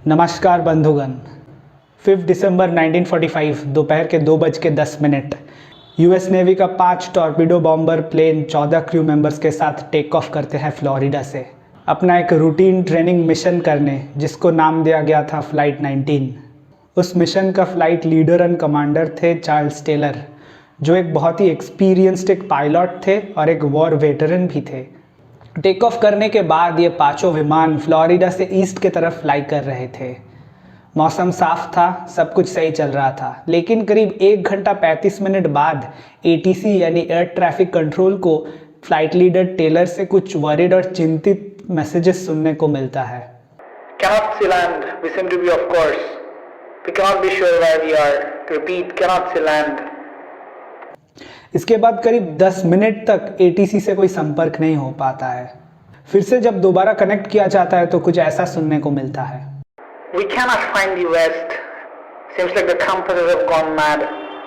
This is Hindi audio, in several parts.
नमस्कार बंधुगण। 5 दिसंबर 1945 दोपहर के 2:10 यूएस नेवी का 5 torpedo bomber plane 14 crew members के साथ टेक ऑफ करते हैं फ्लोरिडा से अपना एक रूटीन ट्रेनिंग मिशन करने, जिसको नाम दिया गया था फ्लाइट 19। उस मिशन का फ्लाइट लीडर एंड कमांडर थे चार्ल्स टेलर, जो एक बहुत ही एक्सपीरियंस्ड एक पायलट थे और एक वॉर वेटरन भी थे। टेक ऑफ करने के बाद ये पांचों विमान फ्लोरिडा से ईस्ट की तरफ फ्लाई कर रहे थे। मौसम साफ था, सब कुछ सही चल रहा था, लेकिन करीब 1 घंटा 35 मिनट बाद एटीसी यानी एयर ट्रैफिक कंट्रोल को फ्लाइट लीडर टेलर से कुछ वरीड और चिंतित मैसेजेस सुनने को मिलता है। Cannot see land. We seem to be off course. We cannot be sure where we are. Repeat, cannot see land. इसके बाद करीब 10 मिनट तक एटीसी से कोई संपर्क नहीं हो पाता है। फिर से जब दोबारा कनेक्ट किया जाता है तो कुछ ऐसा सुनने को मिलता है। We cannot find the west. Seems like the compasses have gone mad.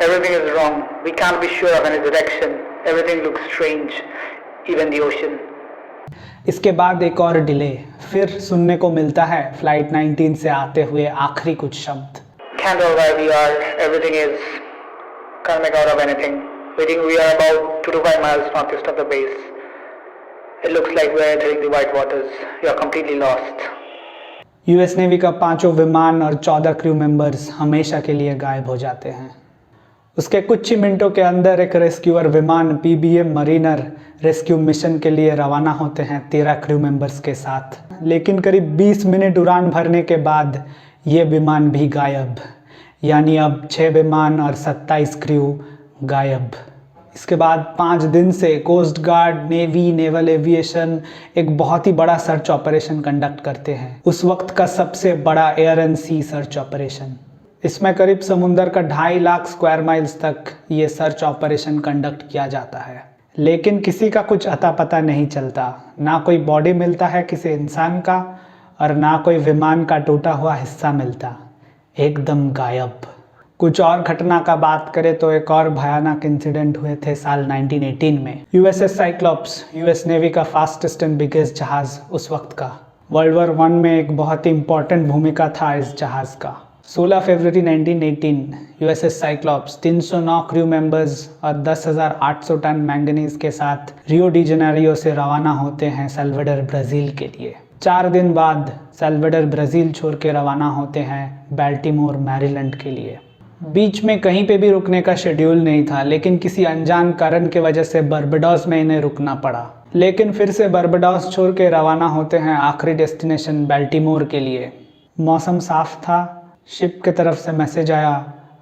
Everything is wrong. We can't be sure of any direction. Everything looks strange. Even the ocean. इसके बाद एक और डिले, फिर सुनने को मिलता है फ्लाइट 19 से आते हुए आखिरी कुछ शब्द। Can't tell where we are. Everything is. Can't make out of anything. We think we are about 2 to 5 miles northeast of the base. It looks like we are entering the white waters. You are completely lost. US navy का 5 विमान और 14 क्रू मेंबर्स हमेशा के लिए गायब हो जाते हैं। उसके कुछ ही मिनटों के अंदर एक रेस्क्यूअर विमान पीबीएम मरीनर रेस्क्यू मिशन के लिए रवाना होते हैं 13 क्रू मेंबर्स के साथ। लेकिन करीब 20 मिनट उड़ान भरने के बाद ये विमान भी गायब, यानी अब 6 विमान और 27 क्रू गायब। इसके बाद 5 दिन से coast guard, navy, naval aviation एक बहुत ही बड़ा सर्च ऑपरेशन कंडक्ट करते हैं, उस वक्त का सबसे बड़ा air and sea search operation. इसमें करीब समुंदर का 2.5 लाख स्क्वायर माइल्स तक ये सर्च ऑपरेशन कंडक्ट किया जाता है, लेकिन किसी का कुछ अता पता नहीं चलता। ना कोई बॉडी मिलता है किसी इंसान का और ना कोई विमान का टूटा हुआ हिस्सा मिलता, एकदम गायब। कुछ और घटना का बात करें तो एक और भयानक इंसिडेंट हुए थे साल 1918 में। यूएसएस साइक्लॉप्स यूएस नेवी का फास्टेस्ट एंड बिगेस्ट जहाज उस वक्त का। वर्ल्ड वॉर 1 में एक बहुत ही इंपॉर्टेंट भूमिका था इस जहाज का। 16 फरवरी 1918 यूएसएस साइक्लॉप्स 309 क्रू मेंबर्स और 10,800 टन मैंगनीज के साथ रियो डी जेनेरियो से रवाना होते हैं साल्वाडोर ब्राज़ील के लिए। 4 दिन बाद साल्वाडोर ब्राज़ील छोड़ के रवाना होते हैं बाल्टीमोर मैरीलैंड के लिए। बीच में कहीं पे भी रुकने का शेड्यूल नहीं था, लेकिन किसी अनजान कारण की वजह से बारबाडोस में इन्हें रुकना पड़ा। लेकिन फिर से बारबाडोस छोड़ के रवाना होते हैं आखिरी डेस्टिनेशन बाल्टीमोर के लिए। मौसम साफ था, शिप की तरफ से मैसेज आया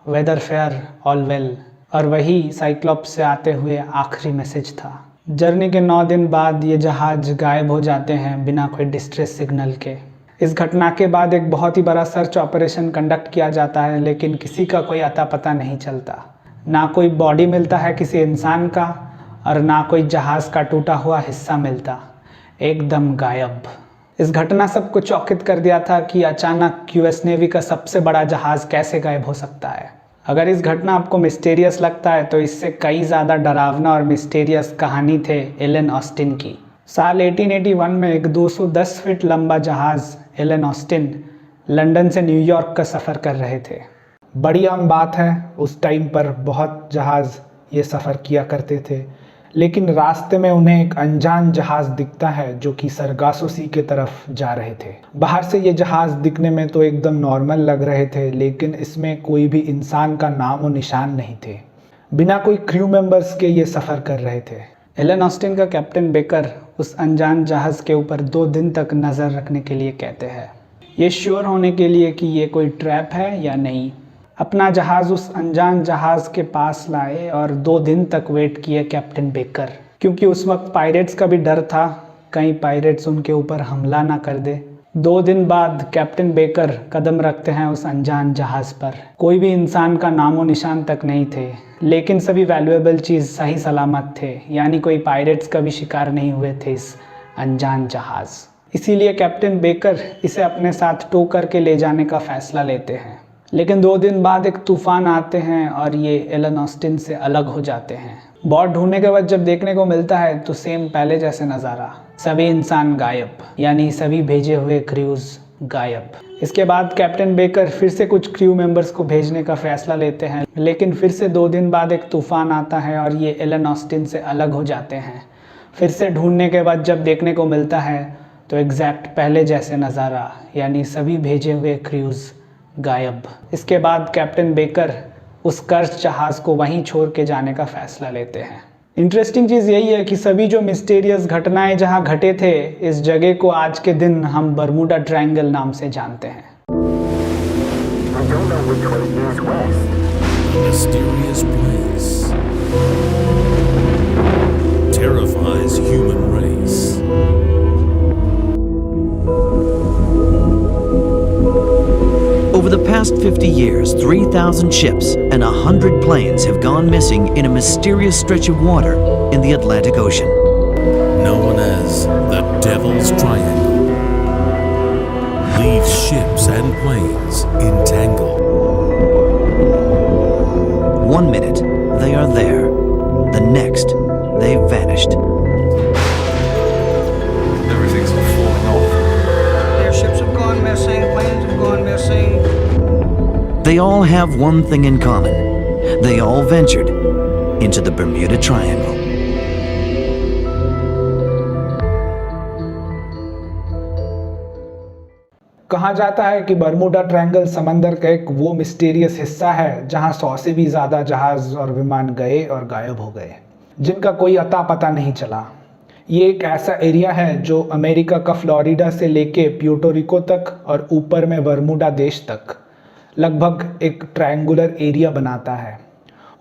वेदर फेयर ऑल वेल, और वही साइक्लॉप्स से आते हुए आखिरी मैसेज था। जर्नी के 9 दिन बाद ये जहाज गायब हो जाते हैं बिना कोई डिस्ट्रेस सिग्नल के। इस घटना के बाद एक बहुत ही बड़ा सर्च ऑपरेशन कंडक्ट किया जाता है, लेकिन किसी का कोई अता पता नहीं चलता। ना कोई बॉडी मिलता है किसी इंसान का और ना कोई जहाज़ का टूटा हुआ हिस्सा मिलता, एकदम गायब। इस घटना सबको चौकित कर दिया था कि अचानक यूएस नेवी का सबसे बड़ा जहाज़ कैसे गायब हो सकता है। अगर इस घटना आपको मिस्टीरियस लगता है तो इससे कई ज़्यादा डरावना और मिस्टीरियस कहानी थे एलन ऑस्टिन की। साल 1881 में एक 210 फीट लंबा जहाज़ एलन ऑस्टिन लंदन से न्यूयॉर्क का सफ़र कर रहे थे। बड़ी आम बात है, उस टाइम पर बहुत जहाज़ ये सफ़र किया करते थे, लेकिन रास्ते में उन्हें एक अनजान जहाज़ दिखता है जो कि सरगासो सी की तरफ जा रहे थे। बाहर से ये जहाज़ दिखने में तो एकदम नॉर्मल लग रहे थे, लेकिन इसमें कोई भी इंसान का नाम और निशान नहीं थे। बिना कोई क्रू मेंबर्स के ये सफ़र कर रहे थे। एलन ऑस्टिन का कैप्टन बेकर उस अनजान जहाज़ के ऊपर 2 दिन तक नज़र रखने के लिए कहते हैं, ये श्योर होने के लिए कि ये कोई ट्रैप है या नहीं। अपना जहाज़ उस अनजान जहाज़ के पास लाए और 2 दिन तक वेट किए कैप्टन बेकर, क्योंकि उस वक्त पायरेट्स का भी डर था, कहीं पायरेट्स उनके ऊपर हमला ना कर दे। 2 दिन बाद कैप्टन बेकर कदम रखते हैं उस अनजान जहाज़ पर। कोई भी इंसान का नामो निशान तक नहीं थे, लेकिन सभी वैल्यूएबल चीज़ सही सलामत थे, यानी कोई पायरेट्स का भी शिकार नहीं हुए थे इस अनजान जहाज़। इसीलिए कैप्टन बेकर इसे अपने साथ टो करके ले जाने का फ़ैसला लेते हैं। लेकिन 2 दिन बाद एक तूफ़ान आते हैं और ये एलन ऑस्टिन से अलग हो जाते हैं। बहुत ढूंढने के बाद जब देखने को मिलता है तो सेम पहले जैसे नज़ारा, सभी इंसान गायब, यानी सभी भेजे हुए क्रूज़ गायब। इसके बाद कैप्टन बेकर फिर से कुछ क्रू मेंबर्स को भेजने का फैसला लेते हैं, लेकिन फिर से 2 दिन बाद एक तूफान आता है और ये एलन ऑस्टिन से अलग हो जाते हैं। फिर से ढूंढने के बाद जब देखने को मिलता है तो एग्जैक्ट पहले जैसे नज़ारा, यानी सभी भेजे हुए क्रूज गायब। इसके बाद कैप्टन बेकर उस कर्स जहाज़ को वहीं छोड़ के जाने का फैसला लेते हैं। इंटरेस्टिंग चीज़ यही है कि सभी जो मिस्टीरियस घटनाएं जहां घटे थे, इस जगह को आज के दिन हम बर्मुडा ट्रायंगल नाम से जानते हैं। Mysterious place terrifies human race. Over the past 50 years, 3,000 ships and 100 planes have gone missing in a mysterious stretch of water in the Atlantic Ocean. Known as the Devil's Triangle, leaves ships and planes entangled. One minute, they are there. The next, they've vanished. Everything's falling off. Their ships have gone missing, planes have gone missing. They all have one thing in common. They all ventured into the Bermuda Triangle. कहा जाता है कि बर्मुडा ट्रायंगल समंदर का एक वो मिस्टीरियस हिस्सा है जहां 100 से भी ज़्यादा जहाज़ और विमान गए और गायब हो गए, जिनका कोई अता पता नहीं चला। ये एक ऐसा एरिया है जो अमेरिका का फ्लोरिडा से लेके प्यूर्टो रिको तक और ऊपर में बर्मुडा देश तक लगभग एक ट्रायंगुलर एरिया बनाता है।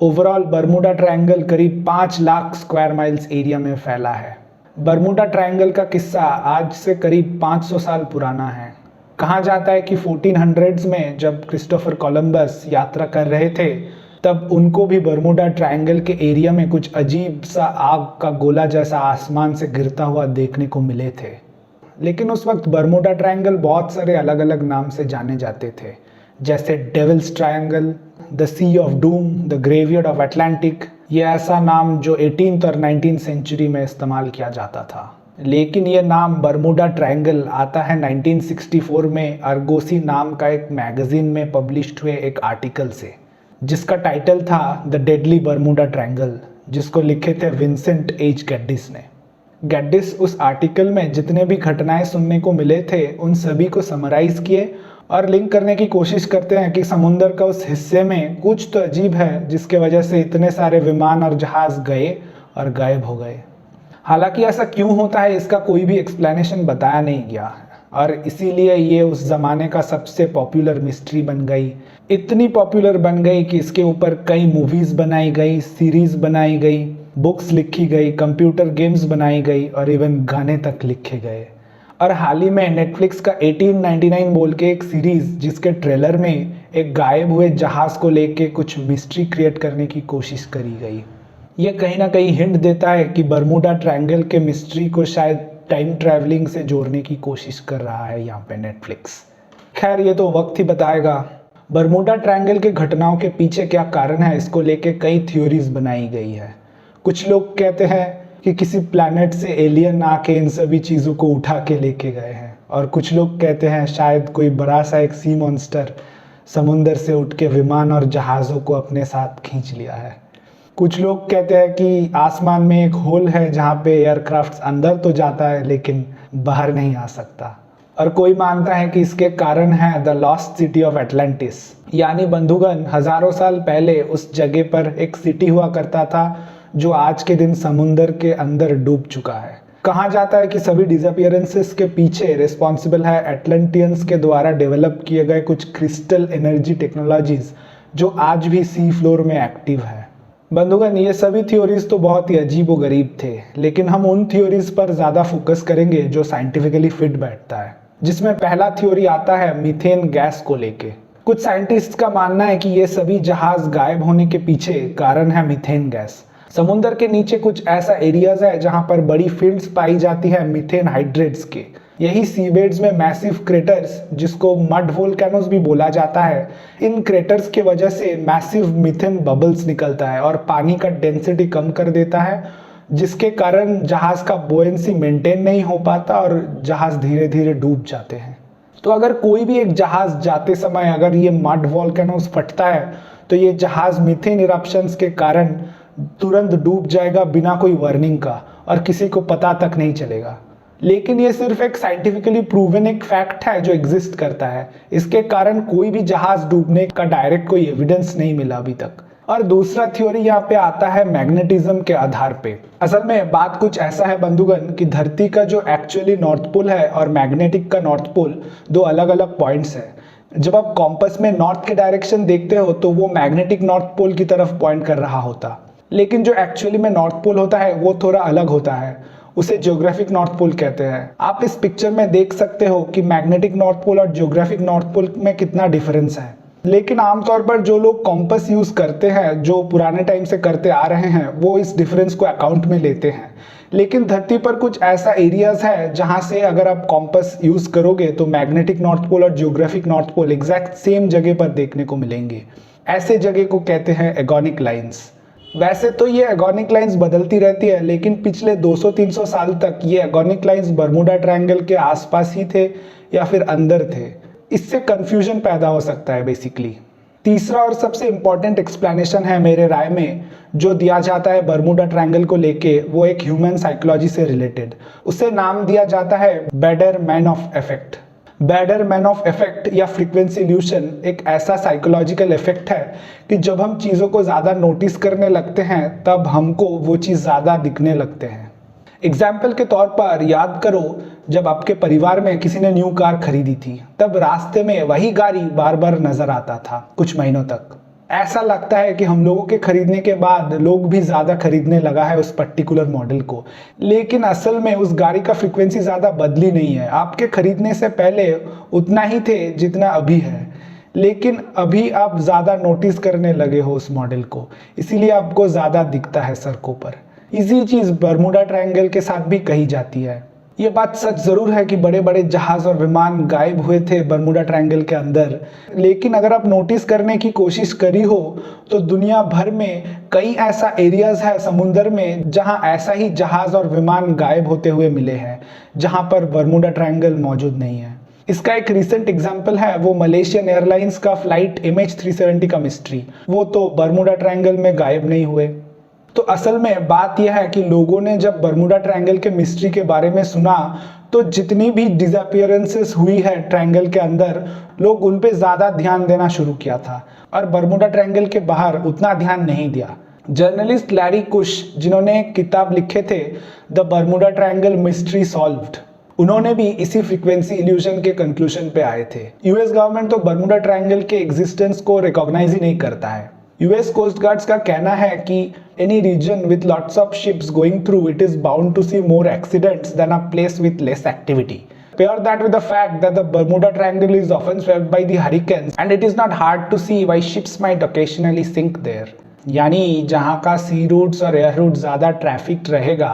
ओवरऑल बर्मुडा ट्रायंगल करीब 5 लाख स्क्वायर माइल्स एरिया में फैला है। बर्मुडा ट्रायंगल का किस्सा आज से करीब 500 साल पुराना है। कहा जाता है कि 1400s में जब क्रिस्टोफर कोलंबस यात्रा कर रहे थे, तब उनको भी बर्मुडा ट्रायंगल के एरिया में कुछ अजीब सा आग का गोला जैसा आसमान से गिरता हुआ देखने को मिले थे। लेकिन उस वक्त बर्मुडा ट्रायंगल बहुत सारे अलग अलग नाम से जाने जाते थे, जैसे devil's triangle, the sea of doom, the graveyard of Atlantic. ये ऐसा नाम जो 18th और 19th सेंचुरी में इस्तेमाल किया जाता था। लेकिन ये नाम बर्मुडा ट्रायंगल आता है 1964 में अर्गोसी नाम का एक मैगजीन में पब्लिश्ड हुए एक आर्टिकल से, जिसका टाइटल था द डेडली बर्मुडा ट्रायंगल, जिसको लिखे थे विंसेंट एच गैडिस ने। गैडिस उस आर्टिकल में जितने भी घटनाएं सुनने को मिले थे उन सभी को समराइज किए और लिंक करने की कोशिश करते हैं कि समुंदर का उस हिस्से में कुछ तो अजीब है जिसके वजह से इतने सारे विमान और जहाज गए और गायब हो गए। हालांकि ऐसा क्यों होता है इसका कोई भी एक्सप्लेनेशन बताया नहीं गया और इसीलिए ये उस ज़माने का सबसे पॉपुलर मिस्ट्री बन गई। इतनी पॉपुलर बन गई कि इसके ऊपर कई मूवीज़ बनाई गई, सीरीज़ बनाई गई, बुक्स लिखी गई, कंप्यूटर गेम्स बनाई गई और इवन गाने तक लिखे गए। और हाल ही में नेटफ्लिक्स का 1899 बोल के एक सीरीज़, जिसके ट्रेलर में एक गायब हुए जहाज़ को लेके कुछ मिस्ट्री क्रिएट करने की कोशिश करी गई। ये कहीं ना कहीं हिंट देता है कि बर्मुडा ट्रायंगल के मिस्ट्री को शायद टाइम ट्रैवलिंग से जोड़ने की कोशिश कर रहा है यहाँ पे नेटफ्लिक्स। खैर ये तो वक्त ही बताएगा। बर्मुडा ट्रायंगल के घटनाओं के पीछे क्या कारण है, इसको लेके कई थ्योरीज बनाई गई है। कुछ लोग कहते हैं कि किसी प्लैनेट से एलियन आके इन सभी चीज़ों को उठा के लेके गए हैं, और कुछ लोग कहते हैं शायद कोई बड़ा सा एक सी मॉन्स्टर समुंदर से उठ के विमान और जहाज़ों को अपने साथ खींच लिया है। कुछ लोग कहते हैं कि आसमान में एक होल है जहाँ पे एयरक्राफ्ट अंदर तो जाता है लेकिन बाहर नहीं आ सकता। और कोई मानता है कि इसके कारण है the lost city of Atlantis, यानी बंधुगण हजारों साल पहले उस जगह पर एक सिटी हुआ करता था जो आज के दिन समुंदर के अंदर डूब चुका है। कहा जाता है कि सभी डिसअपियरेंसेस के पीछे रिस्पॉन्सिबल है एटलांटियंस के द्वारा डेवलप किए गए कुछ क्रिस्टल एनर्जी टेक्नोलॉजीज जो आज भी सी फ्लोर में एक्टिव है। बंधुगण ये सभी थ्योरीज तो बहुत ही अजीब व गरीब थे, लेकिन हम उन थ्योरीज पर ज़्यादा फोकस करेंगे जो साइंटिफिकली फिट बैठता है, जिसमें पहला थ्योरी आता है मीथेन गैस को लेके। कुछ साइंटिस्ट का मानना है कि ये सभी जहाज गायब होने के पीछे कारण है मीथेन गैस। समुंदर के नीचे कुछ ऐसा एरियाज है जहां पर बड़ी फील्ड्स पाई जाती है मीथेन हाइड्रेट्स के। यही सीबेड्स में मैसिव क्रेटर्स, जिसको मड वोल्केनोस भी बोला जाता है, इन क्रेटर्स के वजह से मैसिव मीथेन बबल्स निकलता है और पानी का डेंसिटी कम कर देता है, जिसके कारण जहाज का बोयेंसी मेंटेन नहीं हो पाता और जहाज धीरे धीरे डूब जाते हैं। तो अगर कोई भी एक जहाज जाते समय अगर ये मड वॉल्केनोस फटता है तो ये जहाज मीथेन इरप्शंस के कारण तुरंत डूब जाएगा बिना कोई वार्निंग का और किसी को पता तक नहीं चलेगा। लेकिन ये सिर्फ एक साइंटिफिकली प्रूवन एक फैक्ट है जो एग्जिस्ट करता है। इसके कारण कोई भी जहाज डूबने का डायरेक्ट कोई एविडेंस नहीं मिला अभी तक। और दूसरा थ्योरी यहाँ पे आता है मैग्नेटिज्म के आधार पे। असल में बात कुछ ऐसा है बंधुगण कि धरती का जो एक्चुअली नॉर्थ पोल है और मैग्नेटिक का नॉर्थ पोल दो अलग अलग पॉइंट्स है। जब आप कॉम्पस में नॉर्थ की डायरेक्शन देखते हो तो वो मैग्नेटिक नॉर्थ पोल की तरफ पॉइंट कर रहा होता, लेकिन जो एक्चुअली में नॉर्थ पोल होता है वो थोड़ा अलग होता है, उसे ज्योग्राफिक नॉर्थ पोल कहते हैं। आप इस पिक्चर में देख सकते हो कि मैग्नेटिक नॉर्थ पोल और ज्योग्राफिक नॉर्थ पोल में कितना डिफरेंस है। लेकिन आमतौर पर जो लोग कॉम्पस यूज करते हैं, जो पुराने टाइम से करते आ रहे हैं, वो इस डिफरेंस को अकाउंट में लेते हैं। लेकिन धरती पर कुछ ऐसा एरियाज है जहां से अगर आप कॉम्पस यूज करोगे तो मैग्नेटिक नॉर्थ पोल और geographic north pole exact same जगह पर देखने को मिलेंगे। ऐसे जगह को कहते हैं एगोनिक लाइंस। वैसे तो ये एगोनिक लाइंस बदलती रहती है, लेकिन पिछले 200-300 साल तक ये एगोनिक लाइंस बर्मुडा ट्रायंगल के आसपास ही थे या फिर अंदर थे। इससे कंफ्यूजन पैदा हो सकता है बेसिकली। तीसरा और सबसे इंपॉर्टेंट एक्सप्लेनेशन है मेरे राय में जो दिया जाता है बर्मुडा ट्रायंगल को लेके, वो एक ह्यूमन साइकोलॉजी से रिलेटेड। उसे नाम दिया जाता है बैडर-मैनॉफ इफेक्ट। बैडर-मैनॉफ इफेक्ट या फ्रीक्वेंसी इल्यूशन एक ऐसा साइकोलॉजिकल इफेक्ट है कि जब हम चीज़ों को ज़्यादा नोटिस करने लगते हैं तब हमको वो चीज़ ज़्यादा दिखने लगते हैं। एग्जाम्पल के तौर पर याद करो, जब आपके परिवार में किसी ने न्यू कार खरीदी थी तब रास्ते में वही गाड़ी बार बार नजर आता था कुछ महीनों तक। ऐसा लगता है कि हम लोगों के खरीदने के बाद लोग भी ज़्यादा खरीदने लगा है उस पर्टिकुलर मॉडल को, लेकिन असल में उस गाड़ी का फ्रीक्वेंसी ज़्यादा बदली नहीं है। आपके खरीदने से पहले उतना ही थे जितना अभी है, लेकिन अभी आप ज़्यादा नोटिस करने लगे हो उस मॉडल को, इसीलिए आपको ज़्यादा दिखता है सड़कों पर। इसी चीज़ बर्मुडा ट्रायंगल के साथ भी कही जाती है। ये बात सच ज़रूर है कि बड़े बड़े जहाज़ और विमान गायब हुए थे बर्मुडा ट्रायंगल के अंदर, लेकिन अगर आप नोटिस करने की कोशिश करी हो तो दुनिया भर में कई ऐसा एरियाज़ है समुंदर में जहां ऐसा ही जहाज़ और विमान गायब होते हुए मिले हैं, जहां पर बर्मुडा ट्रायंगल मौजूद नहीं है। इसका एक रिसेंट एग्जाम्पल है वो मलेशियन एयरलाइंस का फ्लाइट MH370 का मिस्ट्री। वो तो बर्मुडा ट्रायंगल में गायब नहीं हुए। तो असल में बात यह है कि लोगों ने जब बर्मुडा ट्रायंगल के मिस्ट्री के बारे में सुना तो जितनी भी डिसअपीयरेंसेस हुई है ट्रायंगल के अंदर, लोग उन पे ज़्यादा ध्यान देना शुरू किया था और बर्मुडा ट्रायंगल के बाहर उतना ध्यान नहीं दिया। जर्नलिस्ट लैरी कुश, जिन्होंने एक किताब लिखे थे the Bermuda triangle mystery solved, उन्होंने भी इसी फ्रीक्वेंसी इल्यूजन के कंक्लूजन पे आए थे। यूएस गवर्नमेंट तो बर्मुडा ट्रायंगल के एग्जिस्टेंस को रिकॉग्नाइज ही नहीं करता है। यूएस कोस्ट गार्ड्स का कहना है कि any region with lots of ships going through it is bound to see more accidents than a place with less activity. Pair that with the fact that the Bermuda Triangle is often swept by the hurricanes and it is not hard to see why ships might occasionally sink there. यानी जहाँ का सी रूट्स और एयर रूट ज़्यादा ट्रैफिक रहेगा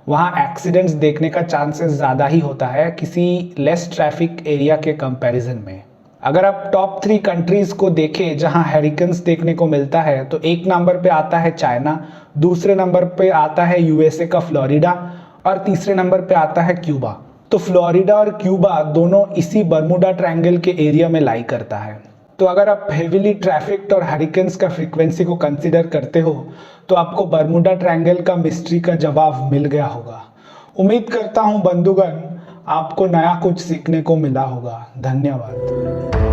वहाँ एक्सीडेंट्स देखने का चांसेस ज़्यादा ही होता है किसी लेस ट्रैफिक एरिया के कंपैरिजन में। अगर आप टॉप 3 कंट्रीज़ को देखें जहां हरिकेन्स देखने को मिलता है तो एक नंबर पे आता है चाइना, दूसरे नंबर पे आता है यूएसए का फ्लोरिडा और तीसरे नंबर पे आता है क्यूबा। तो फ्लोरिडा और क्यूबा दोनों इसी बर्मुडा ट्रायंगल के एरिया में लाई करता है। तो अगर आप हेविली ट्रैफिक्ड और हरिकेन्स का फ्रीक्वेंसी को कंसिडर करते हो तो आपको बर्मुडा ट्रायंगल का मिस्ट्री का जवाब मिल गया होगा। उम्मीद करता हूँ बंधुगण आपको नया कुछ सीखने को मिला होगा। धन्यवाद।